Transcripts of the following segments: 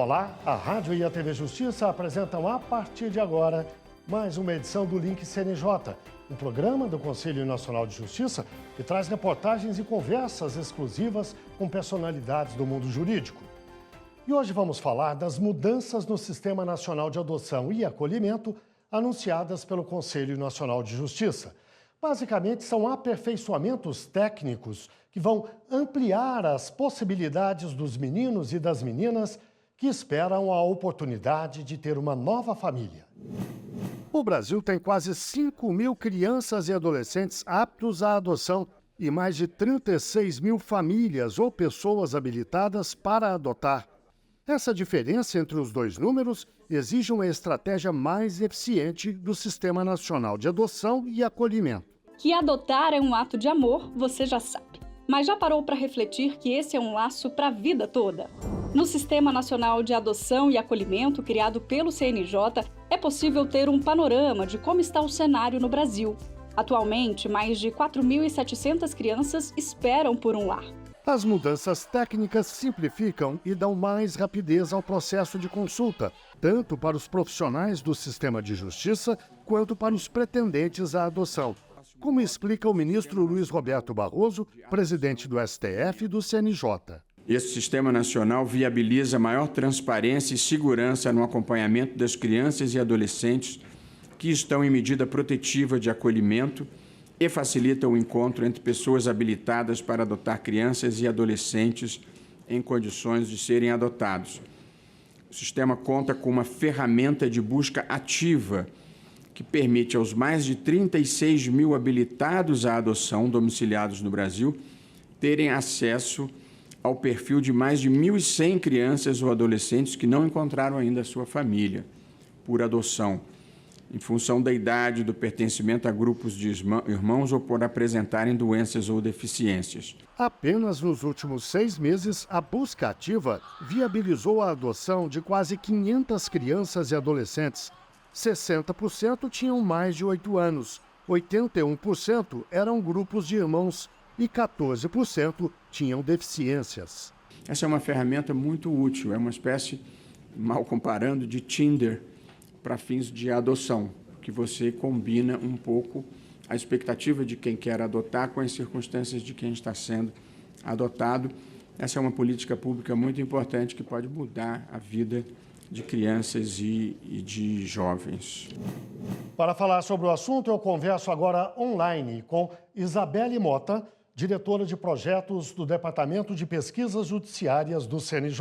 Olá, a Rádio e a TV Justiça apresentam a partir de agora mais uma edição do Link CNJ, um programa do Conselho Nacional de Justiça que traz reportagens e conversas exclusivas com personalidades do mundo jurídico. E hoje vamos falar das mudanças no Sistema Nacional de Adoção e Acolhimento anunciadas pelo Conselho Nacional de Justiça. Basicamente, são aperfeiçoamentos técnicos que vão ampliar as possibilidades dos meninos e das meninas que esperam a oportunidade de ter uma nova família. O Brasil tem quase 5 mil crianças e adolescentes aptos à adoção e mais de 36 mil famílias ou pessoas habilitadas para adotar. Essa diferença entre os dois números exige uma estratégia mais eficiente do Sistema Nacional de Adoção e Acolhimento. Que adotar é um ato de amor, você já sabe. Mas já parou para refletir que esse é um laço para a vida toda? No Sistema Nacional de Adoção e Acolhimento, criado pelo CNJ, é possível ter um panorama de como está o cenário no Brasil. Atualmente, mais de 4.700 crianças esperam por um lar. As mudanças técnicas simplificam e dão mais rapidez ao processo de consulta, tanto para os profissionais do sistema de justiça quanto para os pretendentes à adoção, como explica o ministro Luiz Roberto Barroso, presidente do STF e do CNJ. Esse Sistema Nacional viabiliza maior transparência e segurança no acompanhamento das crianças e adolescentes que estão em medida protetiva de acolhimento e facilita o encontro entre pessoas habilitadas para adotar crianças e adolescentes em condições de serem adotados. O sistema conta com uma ferramenta de busca ativa que permite aos mais de 36 mil habilitados à adoção domiciliados no Brasil terem acesso ao perfil de mais de 1.100 crianças ou adolescentes que não encontraram ainda a sua família por adoção, em função da idade, do pertencimento a grupos de irmãos ou por apresentarem doenças ou deficiências. Apenas nos últimos 6 meses, a busca ativa viabilizou a adoção de quase 500 crianças e adolescentes. 60% tinham mais de 8 anos, 81% eram grupos de irmãos e 14% tinham deficiências. Essa é uma ferramenta muito útil, é uma espécie, mal comparando, de Tinder para fins de adoção, que você combina um pouco a expectativa de quem quer adotar com as circunstâncias de quem está sendo adotado. Essa é uma política pública muito importante que pode mudar a vida de crianças e de jovens. Para falar sobre o assunto, eu converso agora online com Isabelle Mota, diretora de projetos do Departamento de Pesquisas Judiciárias do CNJ.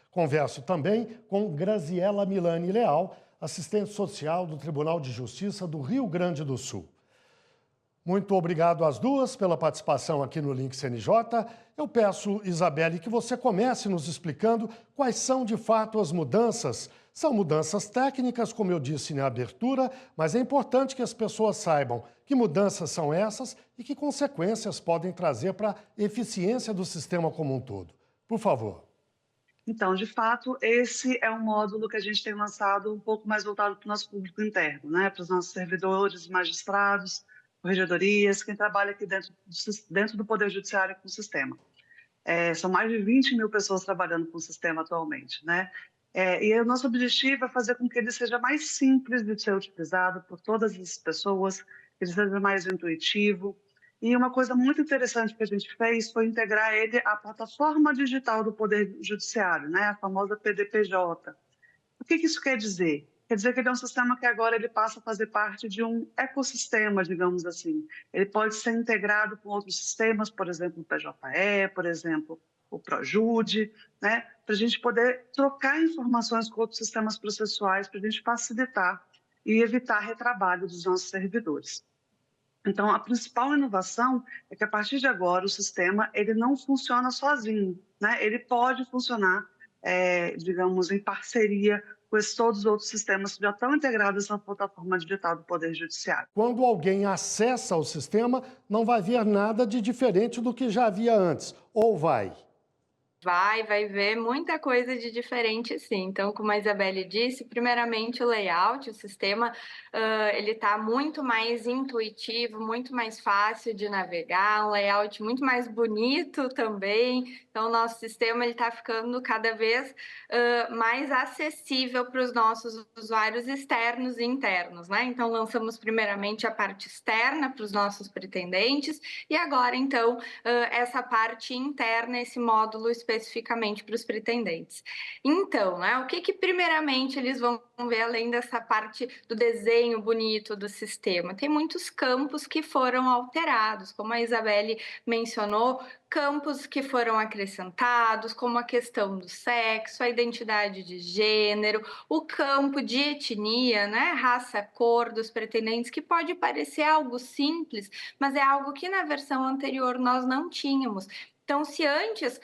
Converso também com Graziela Milani Leal, assistente social do Tribunal de Justiça do Rio Grande do Sul. Muito obrigado às duas pela participação aqui no Link CNJ. Eu peço, Isabelle, que você comece nos explicando quais são, de fato, as mudanças. São mudanças técnicas, como eu disse na abertura, mas é importante que as pessoas saibam que mudanças são essas e que consequências podem trazer para a eficiência do sistema como um todo. Por favor. Então, de fato, esse é um módulo que a gente tem lançado um pouco mais voltado para o nosso público interno, né? Para os nossos servidores, magistrados, corregedorias, quem trabalha aqui dentro do Poder Judiciário com o sistema. São mais de 20 mil pessoas trabalhando com o sistema atualmente, né? E o nosso objetivo é fazer com que ele seja mais simples de ser utilizado por todas as pessoas, que ele seja mais intuitivo. E uma coisa muito interessante que a gente fez foi integrar ele à plataforma digital do Poder Judiciário, né? A famosa PDPJ. O que isso quer dizer? Quer dizer que ele é um sistema que agora ele passa a fazer parte de um ecossistema, digamos assim. Ele pode ser integrado com outros sistemas, por exemplo, o PJE, por exemplo, o Projude, né? Para a gente poder trocar informações com outros sistemas processuais, para a gente facilitar e evitar retrabalho dos nossos servidores. Então, a principal inovação é que, a partir de agora, o sistema ele não funciona sozinho, né? Ele pode funcionar, digamos, em parceria com todos os outros sistemas que já estão integrados na plataforma digital do Poder Judiciário. Quando alguém acessa o sistema, não vai ver nada de diferente do que já havia antes, ou vai? vai ver muita coisa de diferente, sim. Então, como a Isabelle disse, primeiramente o layout, o sistema, ele está muito mais intuitivo, muito mais fácil de navegar, um layout muito mais bonito também. Então, o nosso sistema está ficando cada vez mais acessível para os nossos usuários externos e internos, né? Então, lançamos primeiramente a parte externa para os nossos pretendentes e agora, então, essa parte interna, esse módulo especificamente para os pretendentes. Então, né, o que primeiramente eles vão ver além dessa parte do desenho bonito do sistema? Tem muitos campos que foram alterados, como a Isabelle mencionou, campos que foram acrescentados, como a questão do sexo, a identidade de gênero, o campo de etnia, né, raça, cor dos pretendentes, que pode parecer algo simples, mas é algo que na versão anterior nós não tínhamos. Então, se antes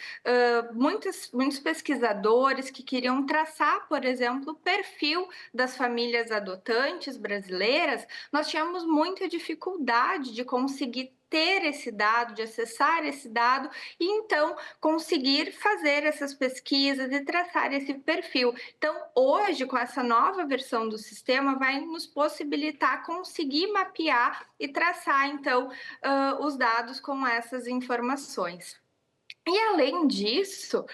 muitos pesquisadores que queriam traçar, por exemplo, o perfil das famílias adotantes brasileiras, nós tínhamos muita dificuldade de conseguir ter esse dado, de acessar esse dado e então conseguir fazer essas pesquisas e traçar esse perfil. Então, hoje, com essa nova versão do sistema, vai nos possibilitar conseguir mapear e traçar, então, os dados com essas informações. E além disso,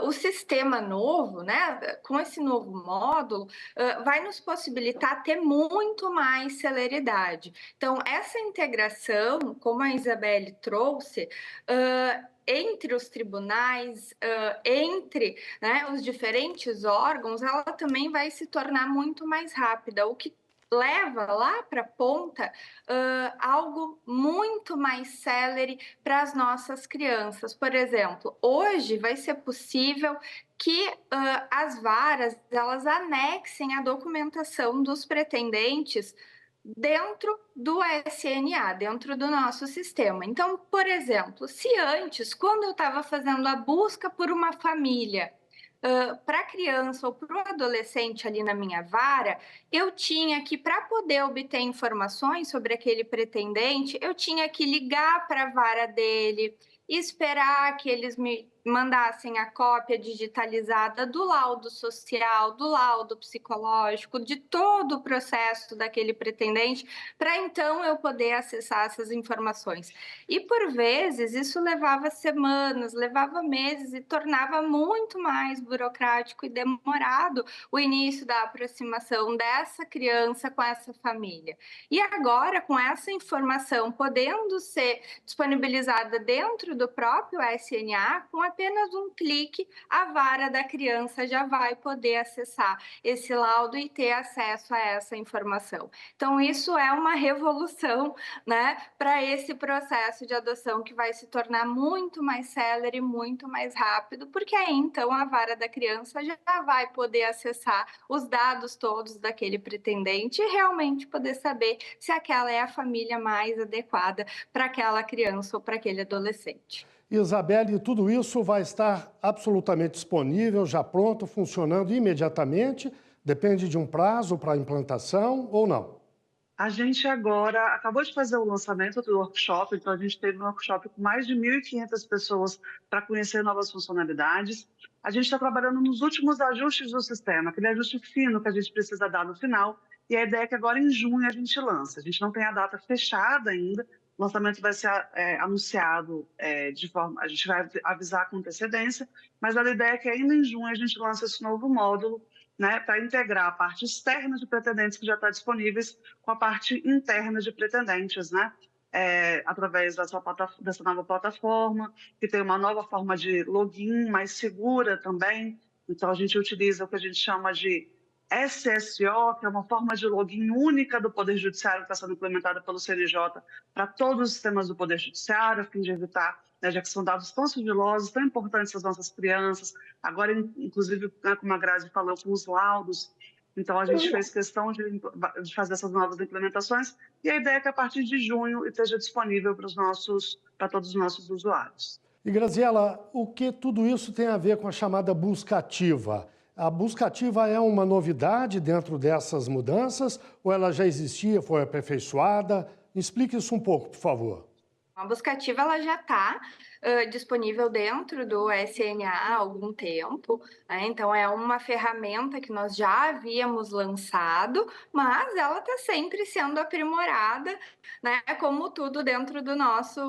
o sistema novo, né, com esse novo módulo, vai nos possibilitar ter muito mais celeridade. Então, essa integração, como a Isabelle trouxe, entre os tribunais, entre, né, os diferentes órgãos, ela também vai se tornar muito mais rápida, o que leva lá para a ponta algo muito mais célere para as nossas crianças. Por exemplo, hoje vai ser possível que as varas elas anexem a documentação dos pretendentes dentro do SNA, dentro do nosso sistema. Então, por exemplo, se antes, quando eu estava fazendo a busca por uma família, para a criança ou para o adolescente ali na minha vara, eu tinha que, para poder obter informações sobre aquele pretendente, eu tinha que ligar para a vara dele, esperar que eles me mandassem a cópia digitalizada do laudo social, do laudo psicológico, de todo o processo daquele pretendente, para então eu poder acessar essas informações. E por vezes isso levava semanas, levava meses e tornava muito mais burocrático e demorado o início da aproximação dessa criança com essa família. E agora, com essa informação podendo ser disponibilizada dentro do próprio SNA, com apenas um clique, a vara da criança já vai poder acessar esse laudo e ter acesso a essa informação. Então, isso é uma revolução, né, para esse processo de adoção que vai se tornar muito mais célere, muito mais rápido, porque aí, então, a vara da criança já vai poder acessar os dados todos daquele pretendente e realmente poder saber se aquela é a família mais adequada para aquela criança ou para aquele adolescente. Isabelle, tudo isso vai estar absolutamente disponível, já pronto, funcionando imediatamente? Depende de um prazo para a implantação ou não? A gente agora acabou de fazer o lançamento do workshop, então a gente teve um workshop com mais de 1.500 pessoas para conhecer novas funcionalidades. A gente está trabalhando nos últimos ajustes do sistema, aquele ajuste fino que a gente precisa dar no final, e a ideia é que agora em junho a gente lança. A gente não tem a data fechada ainda, o lançamento vai ser anunciado de forma... A gente vai avisar com antecedência, mas a ideia é que ainda em junho a gente lance esse novo módulo, né, para integrar a parte externa de pretendentes que já está disponíveis com a parte interna de pretendentes, né, através dessa nova plataforma, que tem uma nova forma de login mais segura também. Então, a gente utiliza o que a gente chama de SSO, que é uma forma de login única do Poder Judiciário que está sendo implementada pelo CNJ para todos os sistemas do Poder Judiciário, a fim de evitar, né, já que são dados tão sigilosos, tão importantes às nossas crianças, agora, inclusive, né, como a Grazi falou, com os laudos. Então, a gente fez questão de fazer essas novas implementações e a ideia é que a partir de junho esteja disponível para todos os nossos usuários. E, Graziela, o que tudo isso tem a ver com a chamada busca ativa? A busca ativa é uma novidade dentro dessas mudanças ou ela já existia, foi aperfeiçoada? Explique isso um pouco, por favor. A busca ativa ela já está disponível dentro do SNA há algum tempo, né? Então, é uma ferramenta que nós já havíamos lançado, mas ela está sempre sendo aprimorada, né? Como tudo dentro do nosso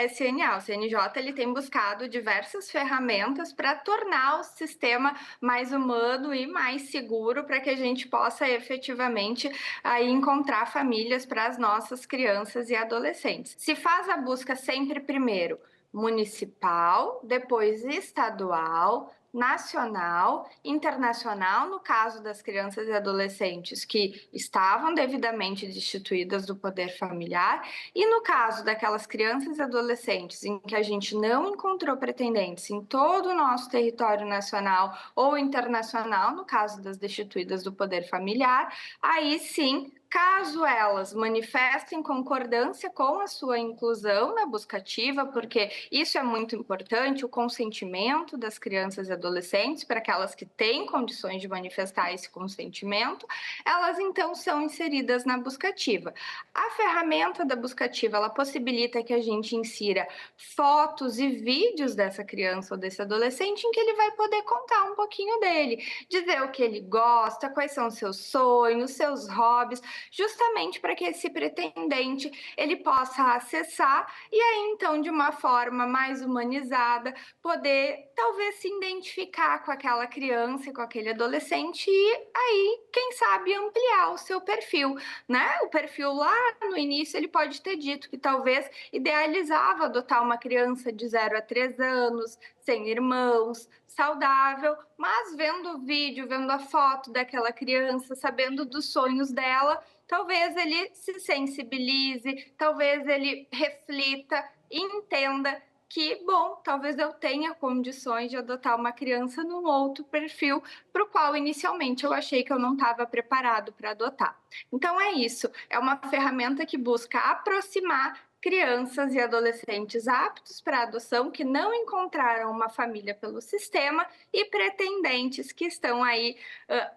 SNA. O CNJ ele tem buscado diversas ferramentas para tornar o sistema mais humano e mais seguro para que a gente possa efetivamente aí encontrar famílias para as nossas crianças e adolescentes. Se faz a busca sempre primeiro municipal, depois estadual, nacional, internacional, no caso das crianças e adolescentes que estavam devidamente destituídas do poder familiar, e no caso daquelas crianças e adolescentes em que a gente não encontrou pretendentes em todo o nosso território nacional ou internacional, no caso das destituídas do poder familiar, aí sim, caso elas manifestem concordância com a sua inclusão na busca ativa, porque isso é muito importante, o consentimento das crianças e adolescentes, para aquelas que têm condições de manifestar esse consentimento, elas então são inseridas na busca ativa. A ferramenta da busca ativa, ela possibilita que a gente insira fotos e vídeos dessa criança ou desse adolescente em que ele vai poder contar um pouquinho dele, dizer o que ele gosta, quais são os seus sonhos, seus hobbies, justamente para que esse pretendente ele possa acessar e aí então de uma forma mais humanizada poder talvez se identificar com aquela criança e com aquele adolescente e aí quem sabe ampliar o seu perfil, né? O perfil lá no início ele pode ter dito que talvez idealizava adotar uma criança de 0 a 3 anos, sem irmãos, saudável, mas vendo o vídeo, vendo a foto daquela criança, sabendo dos sonhos dela, talvez ele se sensibilize, talvez ele reflita e entenda que, bom, talvez eu tenha condições de adotar uma criança num outro perfil para o qual inicialmente eu achei que eu não estava preparado para adotar. Então é isso, é uma ferramenta que busca aproximar crianças e adolescentes aptos para adoção que não encontraram uma família pelo sistema e pretendentes que estão aí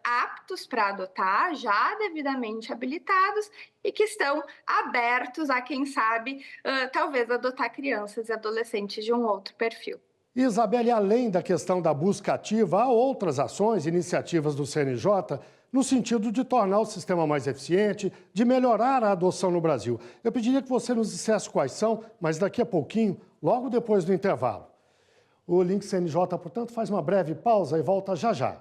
aptos para adotar, já devidamente habilitados e que estão abertos a, quem sabe, talvez adotar crianças e adolescentes de um outro perfil. Isabelle, além da questão da busca ativa, há outras ações, iniciativas do CNJ no sentido de tornar o sistema mais eficiente, de melhorar a adoção no Brasil. Eu pediria que você nos dissesse quais são, mas daqui a pouquinho, logo depois do intervalo. O Link CNJ, portanto, faz uma breve pausa e volta já já.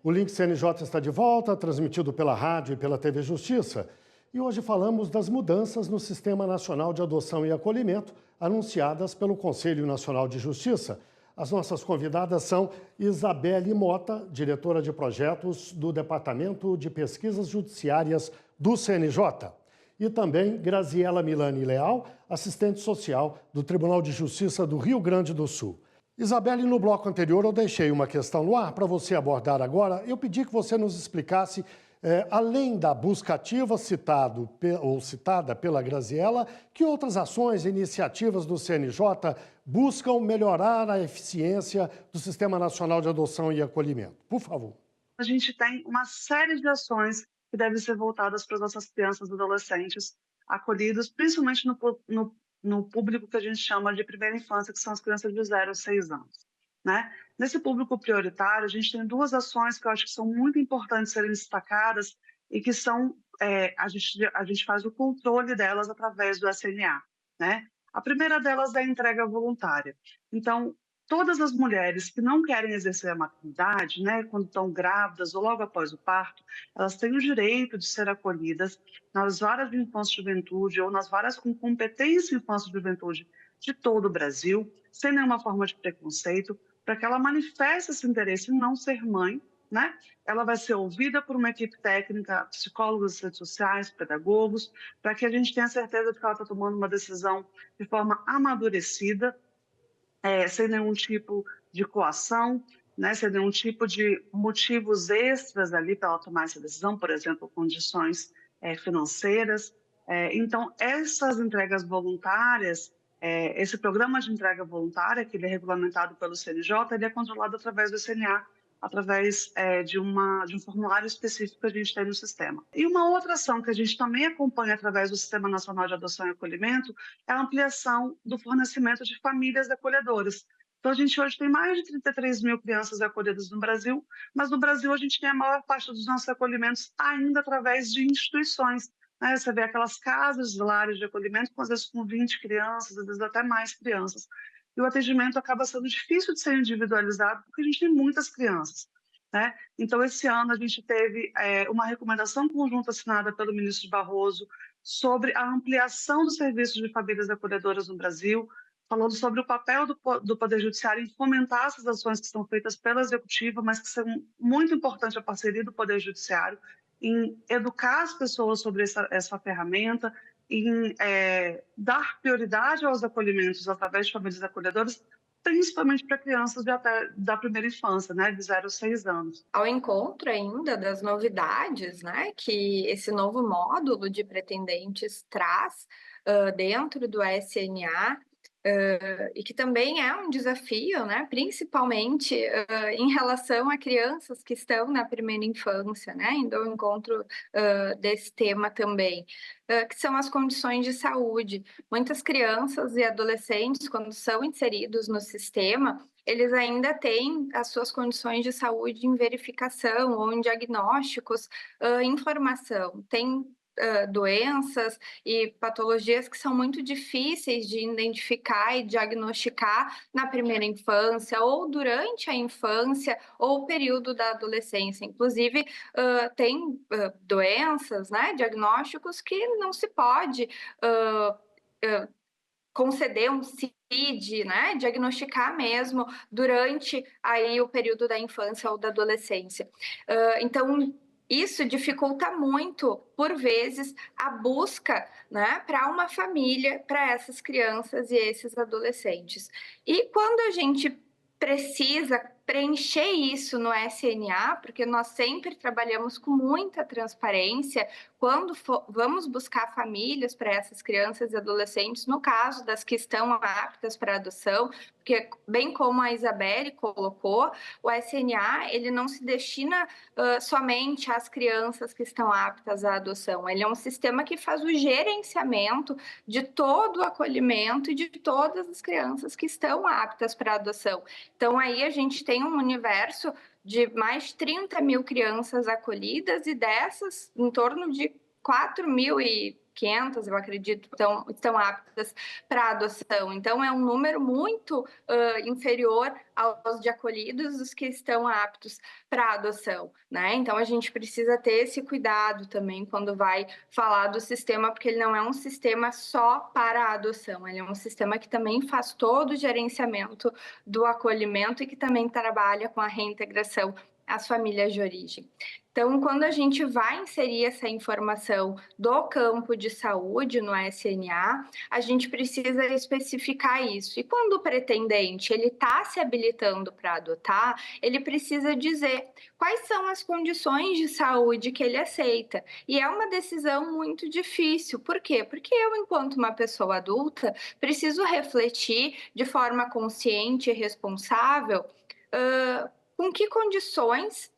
O Link CNJ está de volta, transmitido pela rádio e pela TV Justiça. E hoje falamos das mudanças no Sistema Nacional de Adoção e Acolhimento, anunciadas pelo Conselho Nacional de Justiça. As nossas convidadas são Isabelle Mota, diretora de projetos do Departamento de Pesquisas Judiciárias do CNJ, e também Graziela Milani Leal, assistente social do Tribunal de Justiça do Rio Grande do Sul. Isabelle, no bloco anterior eu deixei uma questão no ar para você abordar agora. Eu pedi que você nos explicasse, além da busca ativa citada pela Graziela, que outras ações e iniciativas do CNJ buscam melhorar a eficiência do Sistema Nacional de Adoção e Acolhimento. Por favor. A gente tem uma série de ações que devem ser voltadas para as nossas crianças e adolescentes acolhidos, principalmente no público que a gente chama de primeira infância, que são as crianças de 0 a 6 anos. Né? Nesse público prioritário, a gente tem duas ações que eu acho que são muito importantes serem destacadas e que são, a gente faz o controle delas através do SNA. Né? A primeira delas é a entrega voluntária. Então, todas as mulheres que não querem exercer a maternidade, né, quando estão grávidas ou logo após o parto, elas têm o direito de ser acolhidas nas varas de infância e juventude ou nas varas com competência em infância e juventude de todo o Brasil, sem nenhuma forma de preconceito, para que ela manifeste esse interesse em não ser mãe, né? Ela vai ser ouvida por uma equipe técnica, psicólogos, redes sociais, pedagogos, para que a gente tenha certeza de que ela está tomando uma decisão de forma amadurecida, sem nenhum tipo de coação, né, sem nenhum tipo de motivos extras ali para ela tomar essa decisão, por exemplo, condições financeiras. Então, essas entregas voluntárias, Esse programa de entrega voluntária, que ele é regulamentado pelo CNJ, ele é controlado através do CNA, através de um formulário específico que a gente tem no sistema. E uma outra ação que a gente também acompanha através do Sistema Nacional de Adoção e Acolhimento é a ampliação do fornecimento de famílias acolhedoras. Então, a gente hoje tem mais de 33 mil crianças acolhidas no Brasil, mas no Brasil a gente tem a maior parte dos nossos acolhimentos ainda através de instituições. Né? Você vê aquelas casas de lares de acolhimento, às vezes com 20 crianças, às vezes até mais crianças. E o atendimento acaba sendo difícil de ser individualizado, porque a gente tem muitas crianças. Né? Então, esse ano a gente teve uma recomendação conjunta assinada pelo ministro Barroso sobre a ampliação dos serviços de famílias acolhedoras no Brasil, falando sobre o papel do Poder Judiciário em fomentar essas ações que são feitas pela Executiva, mas que são muito importante a parceria do Poder Judiciário, em educar as pessoas sobre essa ferramenta, em dar prioridade aos acolhimentos através de famílias acolhedoras, principalmente para crianças da primeira infância, né, de 0 a 6 anos. Ao encontro ainda das novidades, né, que esse novo módulo de pretendentes traz dentro do SNA, e que também é um desafio, né, principalmente em relação a crianças que estão na primeira infância, né, indo ao encontro desse tema também, que são as condições de saúde. Muitas crianças e adolescentes, quando são inseridos no sistema, eles ainda têm as suas condições de saúde em verificação ou em diagnósticos em formação. Tem doenças e patologias que são muito difíceis de identificar e diagnosticar na primeira infância ou durante a infância ou o período da adolescência. Inclusive, tem doenças, né, diagnósticos que não se pode conceder um CID, né, diagnosticar mesmo durante aí o período da infância ou da adolescência. Então, isso dificulta muito, por vezes, a busca, né, para uma família, para essas crianças e esses adolescentes. E quando a gente precisa preencher isso no SNA, porque nós sempre trabalhamos com muita transparência, quando vamos buscar famílias para essas crianças e adolescentes, no caso das que estão aptas para adoção, porque, bem como a Isabelle colocou, o SNA ele não se destina somente às crianças que estão aptas à adoção. Ele é um sistema que faz o gerenciamento de todo o acolhimento e de todas as crianças que estão aptas para adoção. Então, aí a gente tem um universo de mais de 30 mil crianças acolhidas e dessas, em torno de 4.500, eu acredito, estão aptas para adoção. Então, é um número muito inferior aos de acolhidos, os que estão aptos para adoção, né? Então, a gente precisa ter esse cuidado também quando vai falar do sistema, porque ele não é um sistema só para a adoção, ele é um sistema que também faz todo o gerenciamento do acolhimento e que também trabalha com a reintegração às famílias de origem. Então, quando a gente vai inserir essa informação do campo de saúde no SNA, a gente precisa especificar isso. E quando o pretendente ele está se habilitando para adotar, ele precisa dizer quais são as condições de saúde que ele aceita. E é uma decisão muito difícil. Por quê? Porque eu, enquanto uma pessoa adulta, preciso refletir de forma consciente e responsável com que condições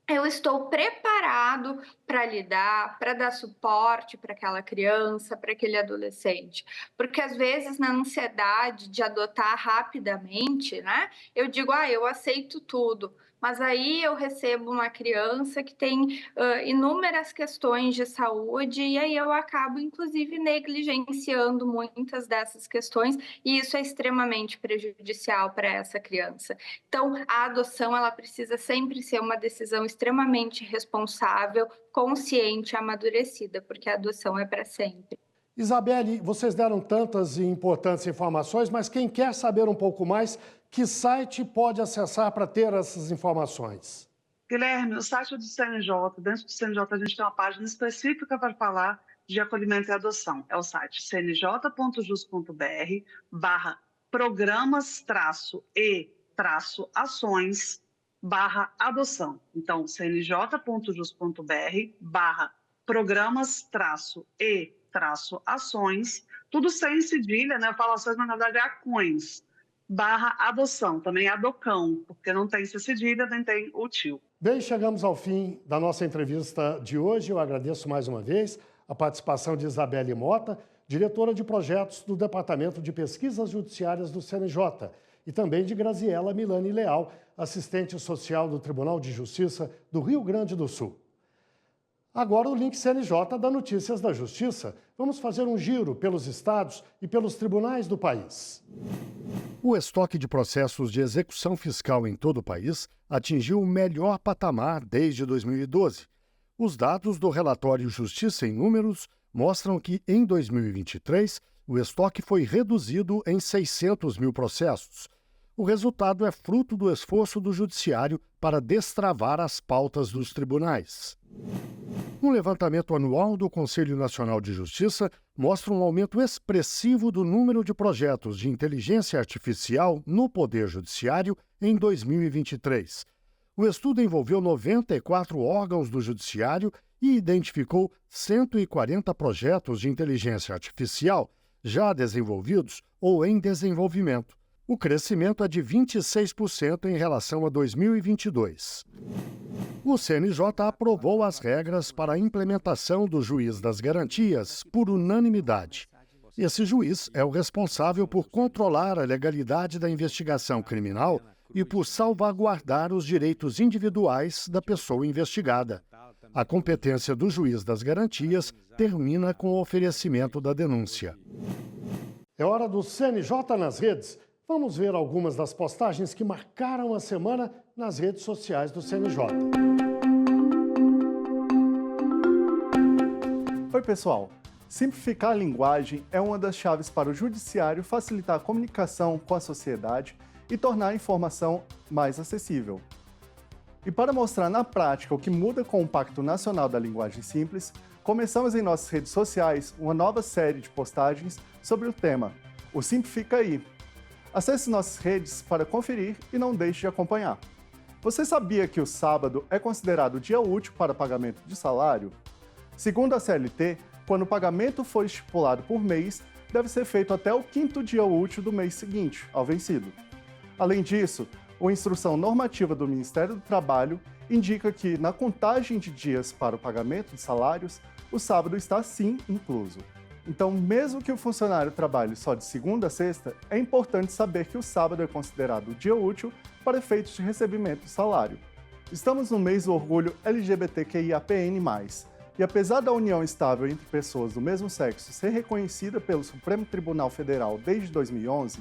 eu estou preparado para lidar, para dar suporte para aquela criança, para aquele adolescente. Porque, às vezes, na ansiedade de adotar rapidamente, né, eu digo, eu aceito tudo. Mas aí eu recebo uma criança que tem inúmeras questões de saúde e aí eu acabo, inclusive, negligenciando muitas dessas questões e isso é extremamente prejudicial para essa criança. Então, a adoção ela precisa sempre ser uma decisão extremamente responsável, consciente, amadurecida, porque a adoção é para sempre. Isabelle, vocês deram tantas e importantes informações, mas quem quer saber um pouco mais, que site pode acessar para ter essas informações? Guilherme, o site do CNJ, dentro do CNJ a gente tem uma página específica para falar de acolhimento e adoção. É o site cnj.jus.br/programas-e-ações/adoção. Então, cnj.jus.br/programas-e ações, tudo sem cedilha, né? Eu falo ações, mas na verdade é acões, /adoção, também adocão, porque não tem cedilha, nem tem o tio. Bem, chegamos ao fim da nossa entrevista de hoje. Eu agradeço mais uma vez a participação de Isabelle Mota, diretora de projetos do Departamento de Pesquisas Judiciárias do CNJ, e também de Graziela Milani Leal, assistente social do Tribunal de Justiça do Rio Grande do Sul. Agora o Link CNJ dá notícias da Justiça. Vamos fazer um giro pelos estados e pelos tribunais do país. O estoque de processos de execução fiscal em todo o país atingiu o melhor patamar desde 2012. Os dados do relatório Justiça em Números mostram que, em 2023, o estoque foi reduzido em 600 mil processos. O resultado é fruto do esforço do Judiciário para destravar as pautas dos tribunais. Um levantamento anual do Conselho Nacional de Justiça mostra um aumento expressivo do número de projetos de inteligência artificial no Poder Judiciário em 2023. O estudo envolveu 94 órgãos do Judiciário e identificou 140 projetos de inteligência artificial já desenvolvidos ou em desenvolvimento. O crescimento é de 26% em relação a 2022. O CNJ aprovou as regras para a implementação do juiz das garantias por unanimidade. Esse juiz é o responsável por controlar a legalidade da investigação criminal e por salvaguardar os direitos individuais da pessoa investigada. A competência do juiz das garantias termina com o oferecimento da denúncia. É hora do CNJ nas redes. Vamos ver algumas das postagens que marcaram a semana nas redes sociais do CNJ. Oi, pessoal. Simplificar a linguagem é uma das chaves para o Judiciário facilitar a comunicação com a sociedade e tornar a informação mais acessível. E para mostrar na prática o que muda com o Pacto Nacional da Linguagem Simples, começamos em nossas redes sociais uma nova série de postagens sobre o tema, o Simplifica Aí. Acesse nossas redes para conferir e não deixe de acompanhar. Você sabia que o sábado é considerado dia útil para pagamento de salário? Segundo a CLT, quando o pagamento for estipulado por mês, deve ser feito até o 5º dia útil do mês seguinte, ao vencido. Além disso, a Instrução Normativa do Ministério do Trabalho indica que, na contagem de dias para o pagamento de salários, o sábado está sim incluso. Então, mesmo que o funcionário trabalhe só de segunda a sexta, é importante saber que o sábado é considerado dia útil para efeitos de recebimento de salário. Estamos no mês do orgulho LGBTQIAPN+, e apesar da união estável entre pessoas do mesmo sexo ser reconhecida pelo Supremo Tribunal Federal desde 2011,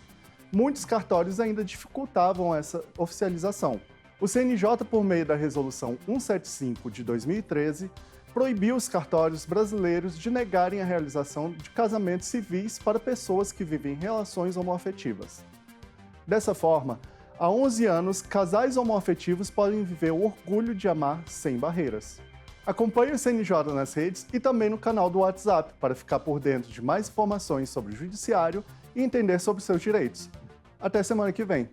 muitos cartórios ainda dificultavam essa oficialização. O CNJ, por meio da Resolução 175 de 2013, proibiu os cartórios brasileiros de negarem a realização de casamentos civis para pessoas que vivem em relações homoafetivas. Dessa forma, há 11 anos, casais homoafetivos podem viver o orgulho de amar sem barreiras. Acompanhe o CNJ nas redes e também no canal do WhatsApp para ficar por dentro de mais informações sobre o Judiciário e entender sobre seus direitos. Até semana que vem.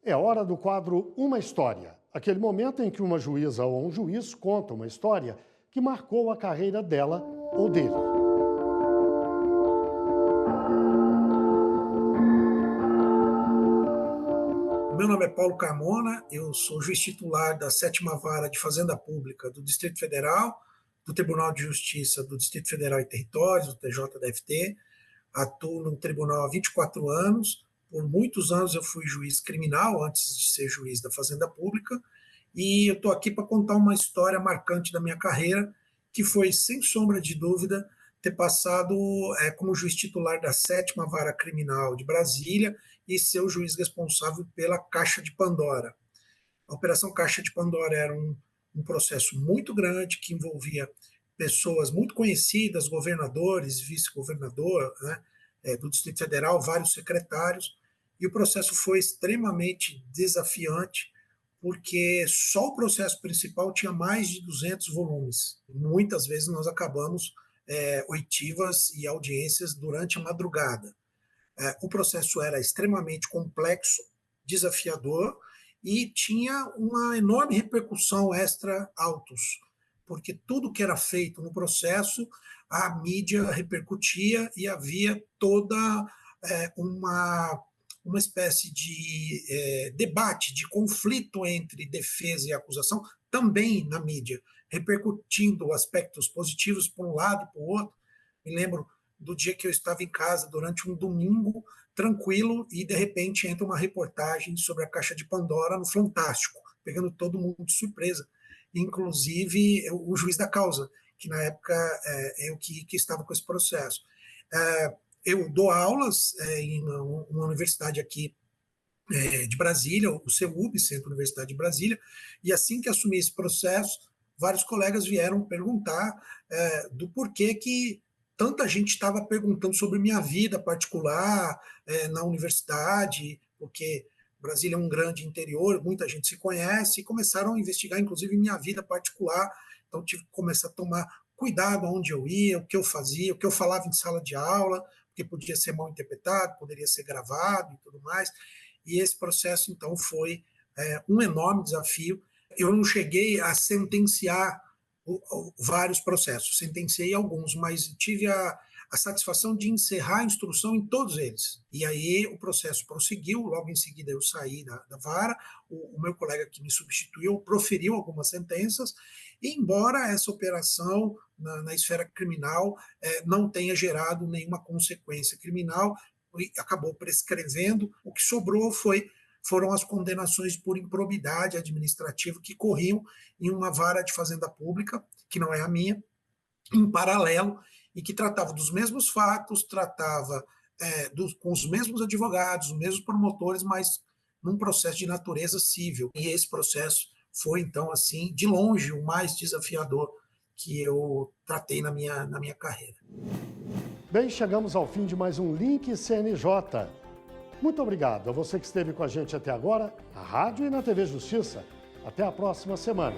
É hora do quadro Uma História. Aquele momento em que uma juíza ou um juiz conta uma história que marcou a carreira dela ou dele. Meu nome é Paulo Carmona, eu sou juiz titular da 7ª Vara de Fazenda Pública do Distrito Federal, do Tribunal de Justiça do Distrito Federal e Territórios, do TJDFT. Atuo no tribunal há 24 anos. Por muitos anos eu fui juiz criminal, antes de ser juiz da Fazenda Pública, e eu estou aqui para contar uma história marcante da minha carreira, que foi, sem sombra de dúvida, ter passado como juiz titular da 7ª Vara Criminal de Brasília e ser o juiz responsável pela Caixa de Pandora. A Operação Caixa de Pandora era um processo muito grande, que envolvia pessoas muito conhecidas, governadores, vice-governador, né, do Distrito Federal, vários secretários, e o processo foi extremamente desafiante, porque só o processo principal tinha mais de 200 volumes. Muitas vezes nós acabamos oitivas e audiências durante a madrugada. O processo era extremamente complexo, desafiador, e tinha uma enorme repercussão extra-autos. porque tudo que era feito no processo, a mídia repercutia e havia toda uma espécie de debate, de conflito entre defesa e acusação, também na mídia, repercutindo aspectos positivos para um lado e para o outro. Me lembro do dia que eu estava em casa durante um domingo, tranquilo, e de repente entra uma reportagem sobre a Caixa de Pandora no Fantástico, pegando todo mundo de surpresa, inclusive o juiz da causa, que na época eu que estava com esse processo. Eu dou aulas em uma universidade aqui de Brasília, o CEUB, Centro Universidade de Brasília, e assim que assumi esse processo, vários colegas vieram perguntar do porquê que tanta gente estava perguntando sobre minha vida particular na universidade, porque Brasília é um grande interior, muita gente se conhece, e começaram a investigar, inclusive, minha vida particular. Então, tive que começar a tomar cuidado onde eu ia, o que eu fazia, o que eu falava em sala de aula, porque podia ser mal interpretado, poderia ser gravado e tudo mais. E esse processo, então, foi um enorme desafio. Eu não cheguei a sentenciar vários processos, sentenciei alguns, mas tive a satisfação de encerrar a instrução em todos eles. E aí o processo prosseguiu, logo em seguida eu saí da vara, o meu colega que me substituiu proferiu algumas sentenças, e embora essa operação na esfera criminal não tenha gerado nenhuma consequência criminal, acabou prescrevendo, o que sobrou foram as condenações por improbidade administrativa que corriam em uma vara de fazenda pública, que não é a minha, em paralelo, e que tratava dos mesmos fatos, tratava com os mesmos advogados, os mesmos promotores, mas num processo de natureza civil. E esse processo foi, então, assim, de longe, o mais desafiador que eu tratei na minha carreira. Bem, chegamos ao fim de mais um Link CNJ. Muito obrigado a você que esteve com a gente até agora, na rádio e na TV Justiça. Até a próxima semana.